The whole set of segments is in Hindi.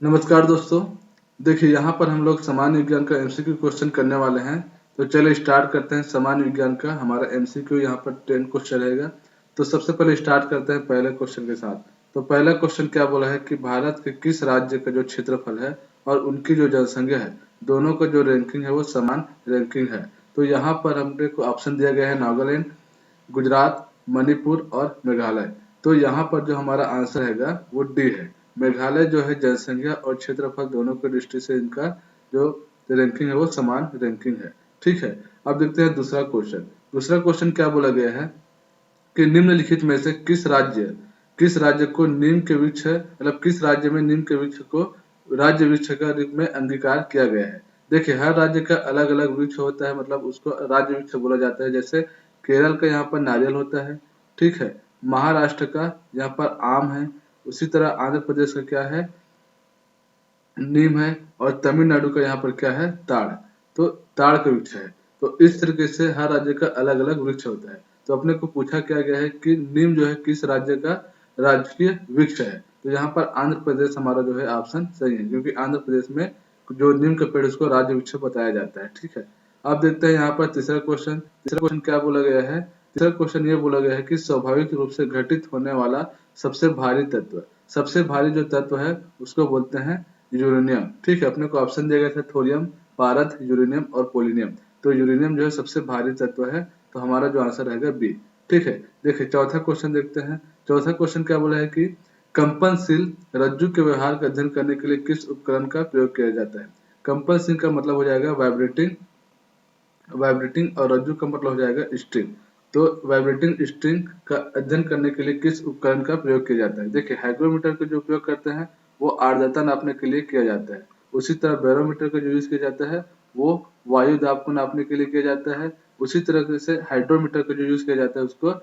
नमस्कार दोस्तों। देखिए यहाँ पर हम लोग सामान्य विज्ञान का एमसीक्यू क्वेश्चन करने वाले हैं। तो चलिए स्टार्ट करते हैं। सामान्य विज्ञान का हमारा एमसीक्यू यहाँ पर 10 क्वेश्चन रहेगा। तो सबसे पहले स्टार्ट करते हैं पहले क्वेश्चन के साथ। तो पहला क्वेश्चन क्या बोला है कि भारत के किस राज्य का जो क्षेत्रफल है और उनकी जो जनसंख्या है, दोनों का जो रैंकिंग है वो समान रैंकिंग है। तो यहाँ पर हमने को ऑप्शन दिया गया है नागालैंड, गुजरात, मणिपुर और मेघालय। तो यहाँ पर जो हमारा आंसर रहेगा वो डी है। मेघालय जो है जनसंख्या और क्षेत्रफल दोनों की दृष्टि से इनका जो रैंकिंग है वो समान रैंकिंग है। ठीक है। अब देखते हैं दूसरा क्वेश्चन। दूसरा क्वेश्चन क्या बोला गया है कि निम्नलिखित में से किस राज्य को नीम के वृक्ष मतलब किस राज्य में नीम के वृक्ष को राज्य वृक्ष का रूप में अंगीकार किया गया है। देखिए हर राज्य का अलग अलग वृक्ष होता है, मतलब उसको राज्य वृक्ष बोला जाता है। जैसे केरल का यहाँ पर नारियल होता है, ठीक है। महाराष्ट्र का यहाँ पर आम है। उसी तरह आंध्र प्रदेश का क्या है, नीम है। और तमिलनाडु का यहाँ पर क्या है, ताड़। तो ताड़ का वृक्ष है। तो इस तरीके से हर राज्य का अलग अलग वृक्ष होता है। तो अपने को पूछा क्या गया है कि नीम जो है किस राज्य का राजकीय वृक्ष है। तो यहाँ पर आंध्र प्रदेश हमारा जो है ऑप्शन सही है, क्योंकि आंध्र प्रदेश में जो नीम का पेड़ उसको राज्य वृक्ष बताया जाता है। ठीक है। अब देखते हैं यहाँ पर तीसरा क्वेश्चन। तीसरा क्वेश्चन क्या बोला गया है। तीसरा क्वेश्चन ये बोला गया है कि स्वाभाविक रूप से घटित होने वाला सबसे भारी तत्व, सबसे भारी जो तत्व है उसको बोलते हैं यूरेनियम। ठीक है। अपने को ऑप्शन दिया गया था थोरियम, पारद, यूरेनियम और पोलिनियम। तो यूरेनियम जो है सबसे भारी तत्व है। तो हमारा जो आंसर रहेगा बी। ठीक है। देखिए चौथा क्वेश्चन देखते हैं। चौथा क्वेश्चन क्या बोला है कि कंपनशील रज्जु के व्यवहार का अध्ययन करने के लिए किस उपकरण का प्रयोग किया जाता है। कंपनशील का मतलब हो जाएगा वाइब्रेटिंग, वाइब्रेटिंग और रज्जु का मतलब हो जाएगा स्ट्रिंग। तो वाइब्रेटिंग स्ट्रिंग का अध्ययन करने के लिए किस उपकरण का प्रयोग किया जाता है। देखिए हाइग्रोमीटर का जो उपयोग करते हैं वो आर्द्रता नापने के लिए किया जाता है। उसी तरह बैरोमीटर का जो यूज किया जाता है वो वायु दाब को नापने के लिए किया जाता है। उसी तरह से हाइड्रोमीटर का जो यूज किया जाता है उसको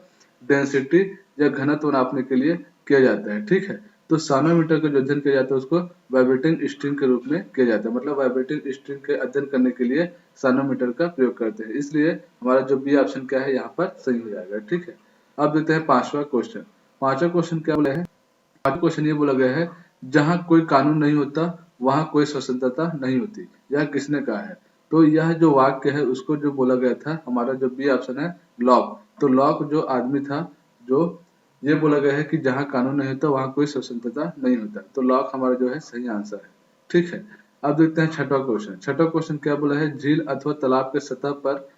डेंसिटी या घनत्व नापने के लिए किया जाता है। ठीक है। तो सानोमीटर का जो अध्ययन किया जाता है उसको वाइब्रेटिंग स्ट्रिंग के रूप में किया जाता है। मतलब वाइब्रेटिंग स्ट्रिंग के अध्ययन करने के लिए सानोमीटर का प्रयोग करते हैं। इसलिए हमारा जो बी ऑप्शन क्या है यहाँ पर सही हो जाएगा। ठीक है। अब देखते हैं पांचवा क्वेश्चन। पांचवा क्वेश्चन क्या बोला है। पांचवा क्वेश्चन ये बोला गया है जहाँ कोई कानून नहीं होता वहाँ कोई स्वतंत्रता नहीं होती, यह किसने कहा है। तो यह जो वाक्य है उसको जो बोला गया था, हमारा जो बी ऑप्शन है लॉक। तो लॉक जो आदमी था, जो ये बोला गया है कि जहाँ कानून नहीं होता वहाँ कोई स्वतंत्रता नहीं होता। तो लॉक हमारा जो है सही आंसर है। ठीक है। अब देखते हैं छठा क्वेश्चन। छठा क्वेश्चन क्या बोला है, झील अथवा तालाब के सतह पर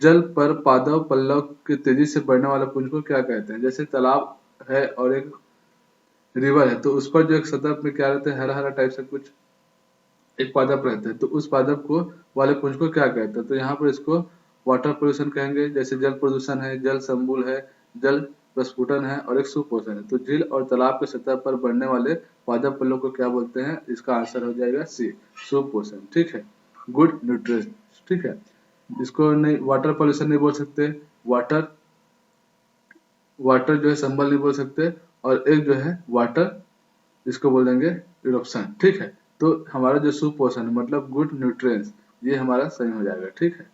जल पर पादप पल्लव के तेजी से बढ़ने वाला पुंज को क्या कहते हैं। जैसे तालाब है और एक रिवर है, तो उस पर जो एक सतह में क्या रहता है, हरा हरा टाइप से कुछ एक पादप रहता है। तो उस पादप को वाले पुंज को क्या कहते हैं। तो यहाँ पर इसको वाटर पोल्यूशन कहेंगे। जैसे जल प्रदूषण है, जल संबुल है, जल प्रस्फुटन है और एक सुपोषण है। तो झील और तालाब के सतह पर बढ़ने वाले पादप पल्लों को क्या बोलते हैं। इसका आंसर हो जाएगा सी, सुपोषण। ठीक है। Good nutrition. ठीक है। इसको नहीं, वाटर पोल्यूशन नहीं बोल सकते, वाटर वाटर जो है संबल नहीं बोल सकते, और एक जो है वाटर इसको बोल देंगे इरोप्शन। ठीक है। तो हमारा जो सुपोषण मतलब गुड न्यूट्रिएंट्स, ये हमारा सही हो जाएगा। ठीक है।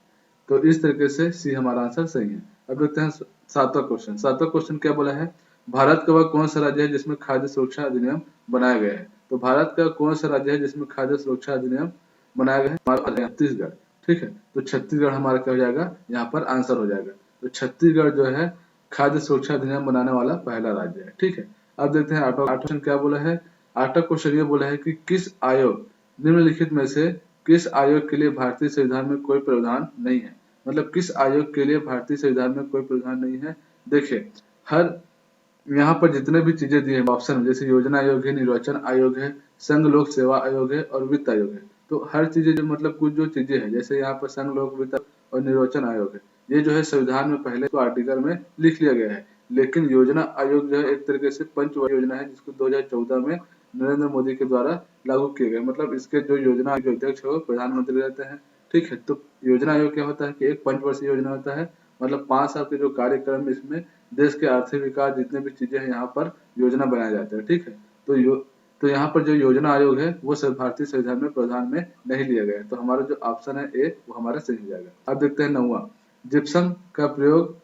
तो इस तरीके से सी हमारा आंसर सही है। अब देखते हैं सातवां क्वेश्चन। सातवां क्वेश्चन क्या बोला है, भारत का वह कौन सा राज्य है जिसमें खाद्य सुरक्षा अधिनियम बनाया गया है। तो भारत का कौन सा राज्य है जिसमें खाद्य सुरक्षा अधिनियम बनाया गया है, हमारा छत्तीसगढ़। ठीक है। तो छत्तीसगढ़ हमारा क्या हो जाएगा, यहाँ पर आंसर हो जाएगा। तो छत्तीसगढ़ जो है खाद्य सुरक्षा अधिनियम बनाने वाला पहला राज्य है। ठीक है। अब देखते हैं आठवां क्वेश्चन क्या बोला है। आठवां क्वेश्चन ये बोला है कि किस आयोग निम्नलिखित में से किस आयोग के लिए भारतीय संविधान में कोई प्रावधान नहीं है। मतलब किस आयोग के लिए भारतीय संविधान में कोई प्रावधान नहीं है। देखिए हर यहाँ पर जितने भी चीजें दी है ऑप्शन में, जैसे योजना आयोग है, निर्वाचन आयोग है, संघ लोक सेवा आयोग है और वित्त आयोग है। तो हर चीजें जो मतलब कुछ जो चीजें हैं, जैसे यहाँ पर संघ लोक वित्त और निर्वाचन आयोग है, ये जो है संविधान में पहले तो आर्टिकल में लिख लिया गया है। लेकिन योजना आयोग जो है एक तरीके से पंचवर्षीय योजना है, जिसको 2014 में नरेंद्र मोदी के द्वारा लागू किया गया। मतलब इसके जो योजना आयोग अध्यक्ष है वो प्रधानमंत्री रहते हैं। ठीक है। तो योजना आयोग क्या होता है कि एक पंचवर्षीय योजना होता है, मतलब 5 साल के जो कार्यक्रम इसमें देश के आर्थिक विकास जितने भी चीजें हैं यहाँ पर योजना बनाया जाता है। ठीक है। तो यहाँ पर जो योजना आयोग है वो भारतीय संविधान में प्रावधान में नहीं लिया गया है। तो हमारा जो ऑप्शन है ए वो हमारा सही हो जाएगा। अब देखते हैं नौवां, जिप्सम का प्रयोग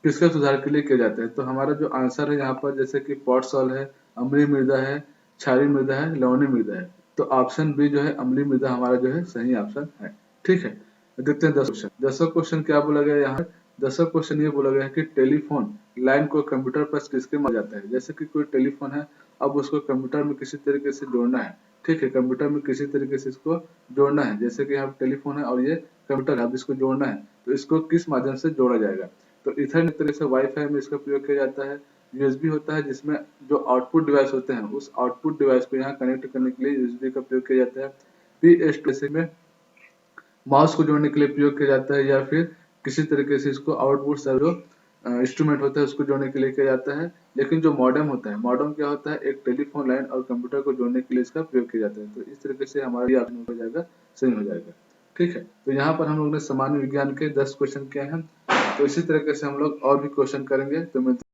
किसके सुधार के लिए किया जाता है। तो हमारा जो आंसर है यहाँ पर जैसे कि पॉट सॉल है, अम्लीय मृदा है, क्षारीय मृदा है, लवणीय मृदा है। तो ऑप्शन बी जो है अम्लीय मृदा हमारा जो है सही ऑप्शन है। ठीक है, देखते हैं 10 क्वेश्चन। 10वां क्वेश्चन क्या बोला गया है यहाँ? 10वां क्वेश्चन ये बोला गया है कि टेलीफोन लाइन को कंप्यूटर पर किसके माना जाता है? जैसे कि कोई टेलीफोन है, अब उसको कंप्यूटर में किसी तरीके से जोड़ना है। ठीक है, कंप्यूटर में किसी तरीके से इसको जोड़ना है, जैसे कि यहाँ टेलीफोन है और ये कंप्यूटर है, अब इसको जोड़ना है, तो इसको किस माध्यम से जोड़ा जाएगा? तो इथरनेट तरह से वाईफाई में इसका प्रयोग किया जाता है। यूएसबी होता है जिसमें जो आउटपुट डिवाइस होते हैं, उस आउटपुट डिवाइस को यहाँ कनेक्ट करने के लिए यूएसबी का प्रयोग किया जाता है। PS2 में माउस को जोड़ने के लिए प्रयोग किया जाता है, या फिर किसी तरीके से इसको आउटपुट से जो इंस्ट्रूमेंट होता है उसको जोड़ने के लिए किया जाता है। लेकिन जो मॉडेम होता है, मॉडेम क्या होता है? एक टेलीफोन लाइन और कंप्यूटर को जोड़ने के लिए इसका प्रयोग किया जाता है। तो इस तरीके से हमारा ये ऑप्शन हो जाएगा, सही हो जाएगा। ठीक है, तो यहाँ पर हम लोग ने सामान्य विज्ञान के 10 क्वेश्चन किए हैं। तो इसी तरीके से हम लोग और भी क्वेश्चन करेंगे। तो मिलते